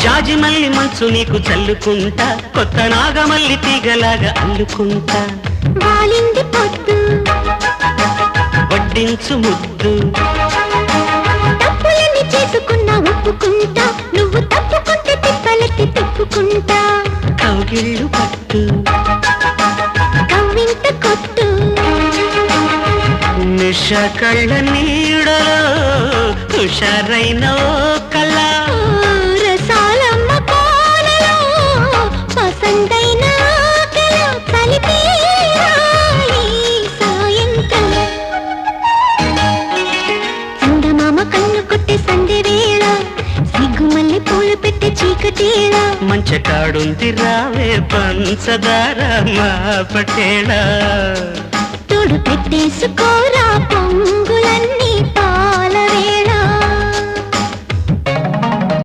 జాజి మల్లి మంచు నీకు చల్లుకుంటా, కొత్త నాగమల్లి తీగలాగా అల్లుకుంటా. వాలింది పొద్దు వడ్డించు ముద్దు, తప్పులని చేసుకున్నా ఒప్పుకుంటా, నువ్వు తప్పుకుంటే తిప్పలెత్తి తిప్పుకుంటా. కౌగిళ్ళు పట్టు కవ్వింత కొట్టు, నిష కళ్ళ నీడలో హుషారైన ఓ కళ. రసాలమ్మ పాలలో పసందైన కళ కలిపి సాయంకాలం. చందమామ కన్ను కొట్టే సంధ్య వేళ, సిగ్గుమల్లి పూలు పెట్టే చీకటేళ. మంచ కాడుంది రావే పంచదార మా పటేళ. తోడు పెట్టేసుకోరా పొంగులన్నీ